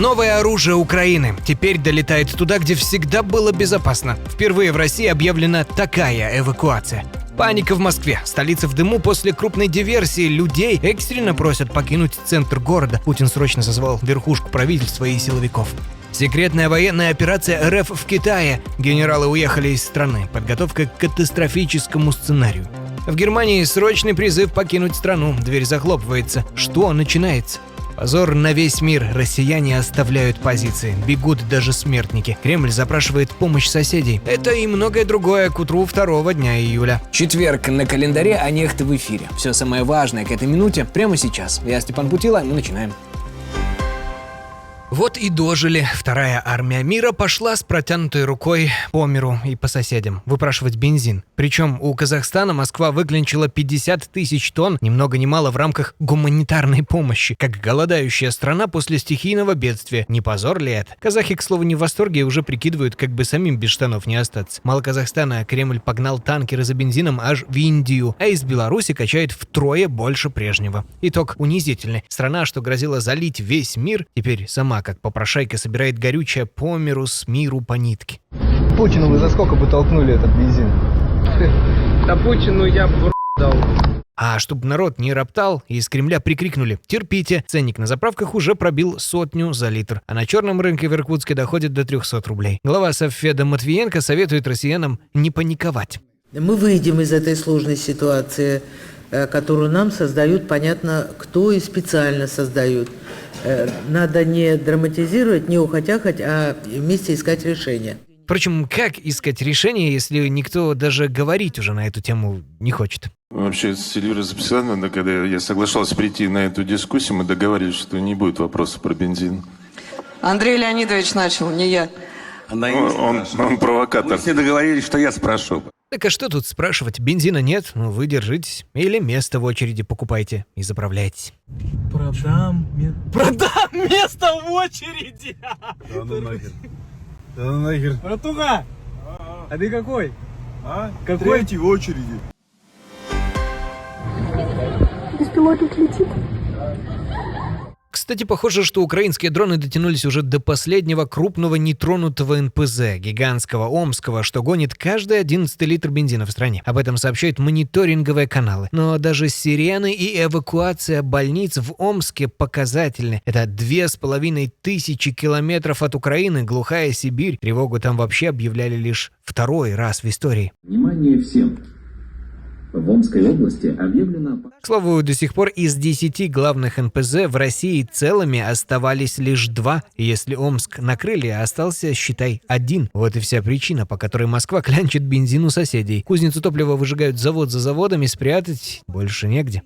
Новое оружие Украины теперь долетает туда, где всегда было безопасно. Впервые в России объявлена такая эвакуация. Паника в Москве. Столица в дыму после крупной диверсии. Людей экстренно просят покинуть центр города. Путин срочно созвал верхушку правительства и силовиков. Секретная военная операция РФ в Китае. Генералы уехали из страны. Подготовка к катастрофическому сценарию. В Германии срочный призыв покинуть страну. Дверь захлопывается. Что начинается? Позор на весь мир. Россияне оставляют позиции. Бегут даже смертники. Кремль запрашивает помощь соседей. Это и многое другое к утру 2 дня июля. Четверг на календаре, а нехты в эфире. Все самое важное к этой минуте прямо сейчас. Я Степан Путила, мы начинаем. Вот и дожили. Вторая армия мира пошла с протянутой рукой по миру и по соседям выпрашивать бензин. Причем у Казахстана Москва выклинчила 50 тысяч тонн, ни много ни мало в рамках гуманитарной помощи, как голодающая страна после стихийного бедствия. Не позор ли это? Казахи, к слову, не в восторге и уже прикидывают, как бы самим без штанов не остаться. Мало Казахстана, Кремль погнал танкеры за бензином аж в Индию, а из Беларуси качает втрое больше прежнего. Итог унизительный. Страна, что грозила залить весь мир, теперь сама как попрошайка собирает горючее по миру с миру по нитке. Путину вы за сколько бы толкнули этот бензин? Да Путину я бы в р*** дал. А чтобы народ не роптал, из Кремля прикрикнули: терпите, ценник на заправках уже пробил 100 за литр, а на черном рынке в Иркутске доходит до 300 рублей. Глава Совфеда Матвиенко советует россиянам не паниковать. Мы выйдем из этой сложной ситуации, которую нам создают, понятно, кто и специально создают. Надо не драматизировать, не ухотяхать, а вместе искать решения. Впрочем, как искать решение, если никто даже говорить уже на эту тему не хочет? Вообще, с Эльвирой Записановной, когда я соглашался прийти на эту дискуссию, мы договорились, что не будет вопросов про бензин. Андрей Леонидович начал, не я. Он провокатор. Мы с ней договорились, что я спрошу. Так а что тут спрашивать? Бензина нет, ну вы держитесь. Или место в очереди покупайте и заправляйтесь. Продам место в очереди. Да ну нахер. Да ну нахер. Братуха, а ты какой? Какой? Третий в очереди. Беспилотник летит. Кстати, похоже, что украинские дроны дотянулись уже до последнего крупного нетронутого НПЗ, гигантского омского, что гонит каждый 11-й литр бензина в стране. Об этом сообщают мониторинговые каналы. Но даже сирены и эвакуация больниц в Омске показательны. Это 2500 километров от Украины, глухая Сибирь. Тревогу там вообще объявляли лишь второй раз в истории. Внимание всем! В Омской области объявлено... К слову, до сих пор из 10 главных НПЗ в России целыми оставались лишь 2. И если Омск накрыли, остался, считай, 1. Вот и вся причина, по которой Москва клянчит бензин у соседей. Кузницу топлива выжигают завод за заводом, и спрятать больше негде.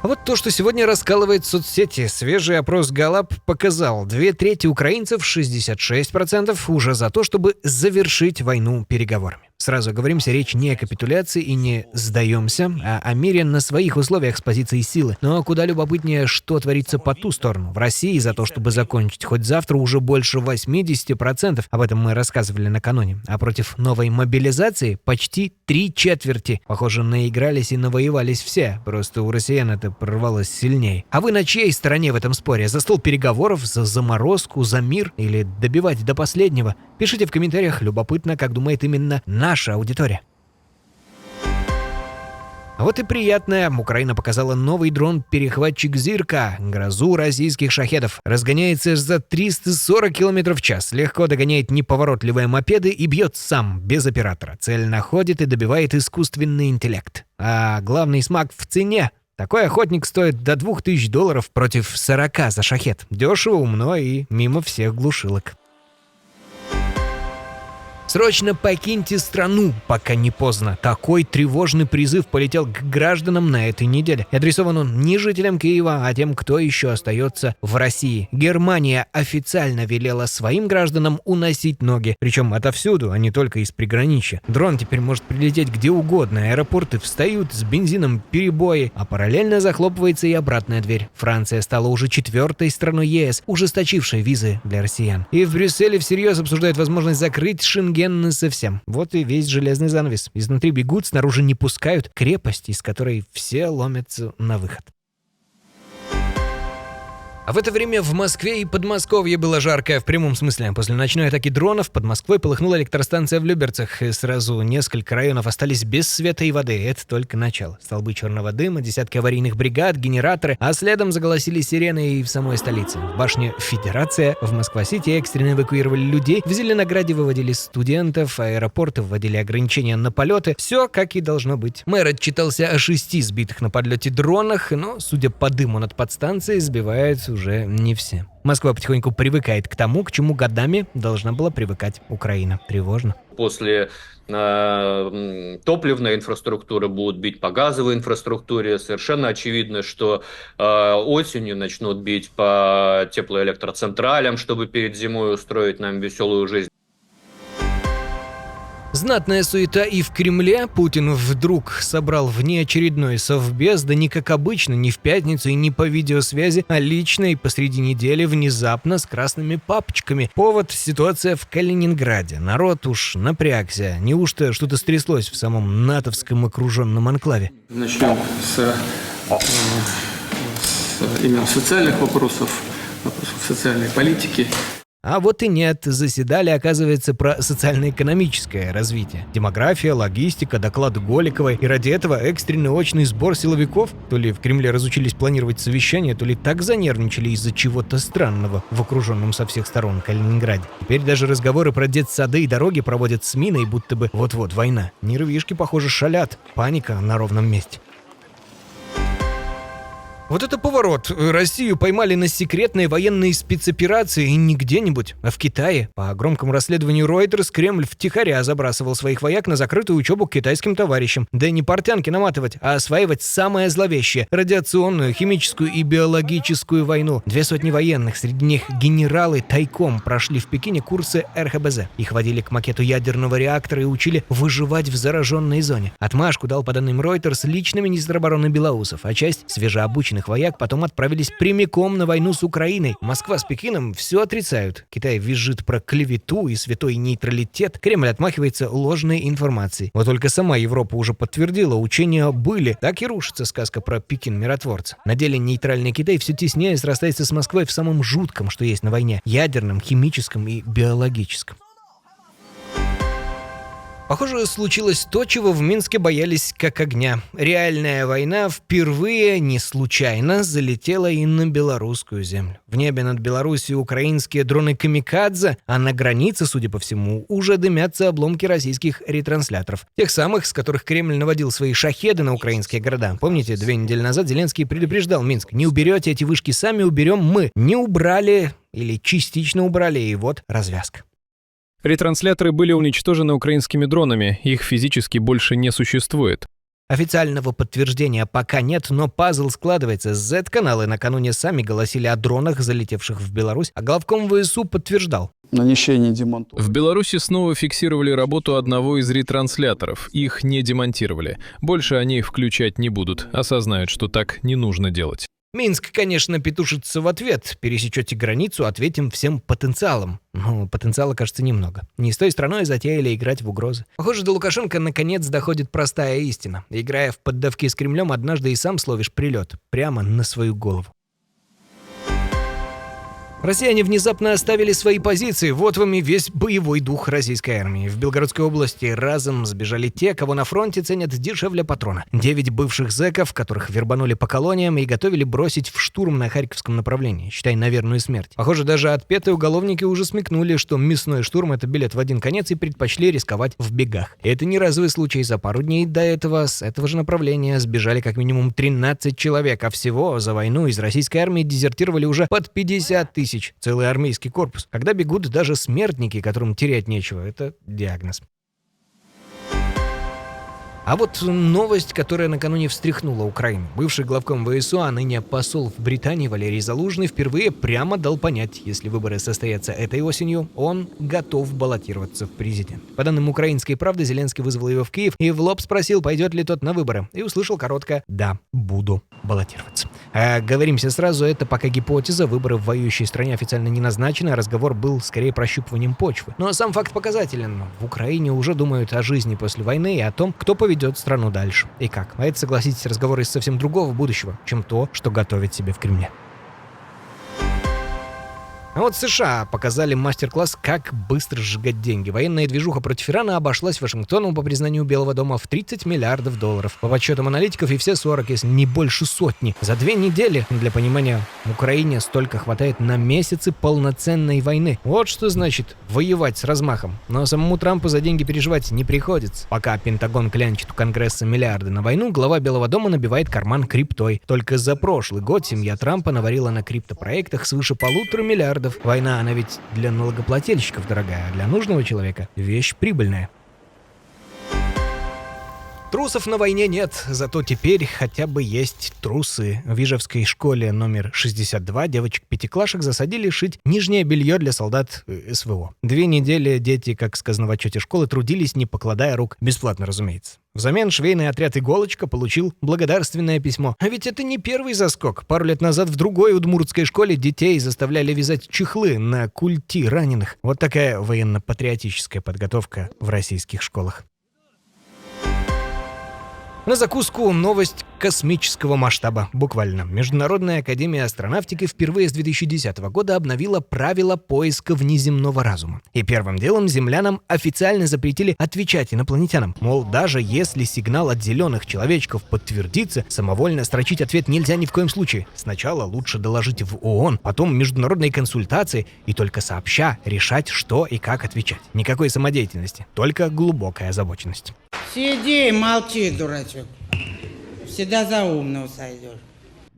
А вот то, что сегодня раскалывает соцсети. Свежий опрос Галлап показал: 2/3 украинцев, 66%, уже за то, чтобы завершить войну переговорами. Сразу оговоримся, речь не о капитуляции и не сдаемся, а о мире на своих условиях с позиции силы. Но куда любопытнее, что творится по ту сторону. В России за то, чтобы закончить хоть завтра, уже больше 80%. Об этом мы рассказывали накануне. А против новой мобилизации почти 3/4. Похоже, наигрались и навоевались все. Просто у россиян это прорвалось сильнее. А вы на чьей стороне в этом споре? За стол переговоров, за заморозку, за мир или добивать до последнего? Пишите в комментариях, любопытно, как думает именно наша аудитория. А вот и приятное. Украина показала новый дрон-перехватчик «Зирка», грозу российских шахедов. Разгоняется за 340 км в час, легко догоняет неповоротливые мопеды и бьет сам, без оператора. Цель находит и добивает искусственный интеллект. А главный смак в цене. Такой охотник стоит до $2000 против 40 за шахед. Дешево, умно и мимо всех глушилок. Срочно покиньте страну, пока не поздно. Такой тревожный призыв полетел к гражданам на этой неделе. И адресован он не жителям Киева, а тем, кто еще остается в России. Германия официально велела своим гражданам уносить ноги. Причем отовсюду, а не только из приграничья. Дрон теперь может прилететь где угодно. Аэропорты встают, с бензином перебои, а параллельно захлопывается и обратная дверь. Франция стала уже 4-й страной ЕС, ужесточившей визы для россиян. И в Брюсселе всерьез обсуждают возможность закрыть Шенген совсем. Вот и весь железный занавес. Изнутри бегут, снаружи не пускают. Крепость, из которой все ломятся на выход. А в это время в Москве и Подмосковье было жарко в прямом смысле. После ночной атаки дронов под Москвой полыхнула электростанция в Люберцах, и сразу несколько районов остались без света и воды. Это только начало. Столбы черного дыма, десятки аварийных бригад, генераторы, а следом заголосили сирены и в самой столице. В башне Федерация, в Москва-Сити экстренно эвакуировали людей, в Зеленограде выводили студентов, аэропорты вводили ограничения на полеты. Все как и должно быть. Мэр отчитался о 6 сбитых на подлете дронах, но, судя по дыму над подстанцией, сбивают уже не все. Москва потихоньку привыкает к тому, к чему годами должна была привыкать Украина. Тревожно. После топливной инфраструктуры будут бить по газовой инфраструктуре. Совершенно очевидно, что осенью начнут бить по теплоэлектроцентралям, чтобы перед зимой устроить нам веселую жизнь. Знатная суета и в Кремле. Путин вдруг собрал внеочередной совбез, да не как обычно, не в пятницу и не по видеосвязи, а лично и посреди недели внезапно с красными папочками. Повод — ситуация в Калининграде. Народ уж напрягся. Неужто что-то стряслось в самом натовском окруженном анклаве? Начнем именно социальных вопросов социальной политики. А вот и нет, заседали, оказывается, про социально-экономическое развитие. Демография, логистика, доклад Голиковой. И ради этого экстренный очный сбор силовиков. То ли в Кремле разучились планировать совещания, то ли так занервничали из-за чего-то странного в окруженном со всех сторон Калининграде. Теперь даже разговоры про детсады и дороги проводят с миной, будто бы вот-вот война. Нервишки, похоже, шалят. Паника на ровном месте. Вот это поворот. Россию поймали на секретной военной спецоперации и не где-нибудь, а в Китае. По громкому расследованию Reuters, Кремль втихаря забрасывал своих вояк на закрытую учебу к китайским товарищам. Да не портянки наматывать, а осваивать самое зловещее — радиационную, химическую и биологическую войну. 200 военных, среди них генералы, тайком прошли в Пекине курсы РХБЗ. Их водили к макету ядерного реактора и учили выживать в зараженной зоне. Отмашку дал, по данным Reuters, лично министр обороны Белоусов, а часть свежеобученных вояк потом отправились прямиком на войну с Украиной. Москва с Пекином все отрицают. Китай визжит про клевету и святой нейтралитет. Кремль отмахивается ложной информацией. Вот только сама Европа уже подтвердила, учения были. Так и рушится сказка про Пекин-миротворца. На деле нейтральный Китай все теснее срастается с Москвой в самом жутком, что есть на войне — ядерном, химическом и биологическом. Похоже, случилось то, чего в Минске боялись как огня. Реальная война впервые не случайно залетела и на белорусскую землю. В небе над Белоруссией украинские дроны «Камикадзе», а на границе, судя по всему, уже дымятся обломки российских ретрансляторов. Тех самых, с которых Кремль наводил свои шахеды на украинские города. Помните, 2 недели назад Зеленский предупреждал Минск: не уберете эти вышки сами, уберем мы. Не убрали или частично убрали, и вот развязка. Ретрансляторы были уничтожены украинскими дронами, их физически больше не существует. Официального подтверждения пока нет, но пазл складывается. Z-каналы накануне сами голосили о дронах, залетевших в Беларусь, а главком ВСУ подтверждал. В Беларуси снова фиксировали работу одного из ретрансляторов. Их не демонтировали. Больше они их включать не будут. Осознают, что так не нужно делать. Минск, конечно, петушится в ответ. Пересечете границу, ответим всем потенциалом. Но потенциала, кажется, немного. Не с той страной затеяли играть в угрозы. Похоже, до Лукашенко наконец доходит простая истина. Играя в поддавки с Кремлем, однажды и сам словишь прилет. Прямо на свою голову. Россияне внезапно оставили свои позиции. Вот вам и весь боевой дух российской армии. В Белгородской области разом сбежали те, кого на фронте ценят дешевле патрона. 9 бывших зэков, которых вербанули по колониям и готовили бросить в штурм на Харьковском направлении. Считай, на верную смерть. Похоже, даже отпетые уголовники уже смекнули, что мясной штурм — это билет в один конец, и предпочли рисковать в бегах. И это не разовый случай. За пару дней до этого с этого же направления сбежали как минимум 13 человек, а всего за войну из российской армии дезертировали уже под 50 000. Целый армейский корпус. Когда бегут даже смертники, которым терять нечего, это диагноз. А вот новость, которая накануне встряхнула Украину. Бывший главком ВСУ, а ныне посол в Британии Валерий Залужный впервые прямо дал понять, если выборы состоятся этой осенью, он готов баллотироваться в президент. По данным «Украинской правды», Зеленский вызвал его в Киев и в лоб спросил, пойдет ли тот на выборы. И услышал короткое «да, буду баллотироваться». А говоримся сразу, это пока гипотеза, выборы в воюющей стране официально не назначены, а разговор был скорее прощупыванием почвы. Но сам факт показателен. В Украине уже думают о жизни после войны и о том, кто поведет страну дальше. И как. А это, согласитесь, разговор из совсем другого будущего, чем то, что готовит себе в Кремле. А вот США показали мастер-класс, как быстро сжигать деньги. Военная движуха против Ирана обошлась Вашингтону, по признанию Белого дома, в $30 миллиардов. По подсчетам аналитиков, и все 40, если не больше сотни. За 2 недели, для понимания, Украине столько хватает на месяцы полноценной войны. Вот что значит воевать с размахом. Но самому Трампу за деньги переживать не приходится. Пока Пентагон клянчит у Конгресса миллиарды на войну, глава Белого дома набивает карман криптой. Только за прошлый год семья Трампа наварила на криптопроектах свыше $1,5 миллиарда. Война, она ведь для налогоплательщиков дорогая, а для нужного человека вещь прибыльная. Трусов на войне нет, зато теперь хотя бы есть трусы. В Ижевской школе номер 62 девочек-пятиклашек засадили шить нижнее белье для солдат СВО. 2 недели дети, как сказано в отчете школы, трудились, не покладая рук. Бесплатно, разумеется. Взамен швейный отряд «Иголочка» получил благодарственное письмо. А ведь это не первый заскок. Пару лет назад в другой удмуртской школе детей заставляли вязать чехлы на культи раненых. Вот такая военно-патриотическая подготовка в российских школах. На закуску новость космического масштаба. Буквально. Международная академия астронавтики впервые с 2010 года обновила правила поиска внеземного разума. И первым делом землянам официально запретили отвечать инопланетянам. Мол, даже если сигнал от зеленых человечков подтвердится, самовольно строчить ответ нельзя ни в коем случае. Сначала лучше доложить в ООН, потом международные консультации и только сообща решать, что и как отвечать. Никакой самодеятельности, только глубокая озабоченность. Сиди, молчи, дурачок. Всегда за умного сойдешь.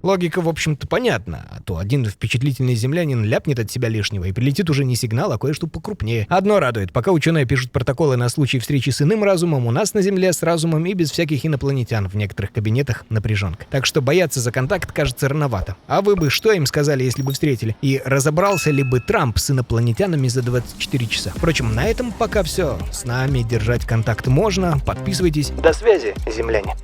Логика, в общем-то, понятна. А то один впечатлительный землянин ляпнет от себя лишнего, и прилетит уже не сигнал, а кое-что покрупнее. Одно радует. Пока ученые пишут протоколы на случай встречи с иным разумом, у нас на Земле с разумом и без всяких инопланетян в некоторых кабинетах напряженка. Так что бояться за контакт, кажется, рановато. А вы бы что им сказали, если бы встретили? И разобрался ли бы Трамп с инопланетянами за 24 часа? Впрочем, на этом пока все. С нами держать контакт можно. Подписывайтесь. До связи, земляне.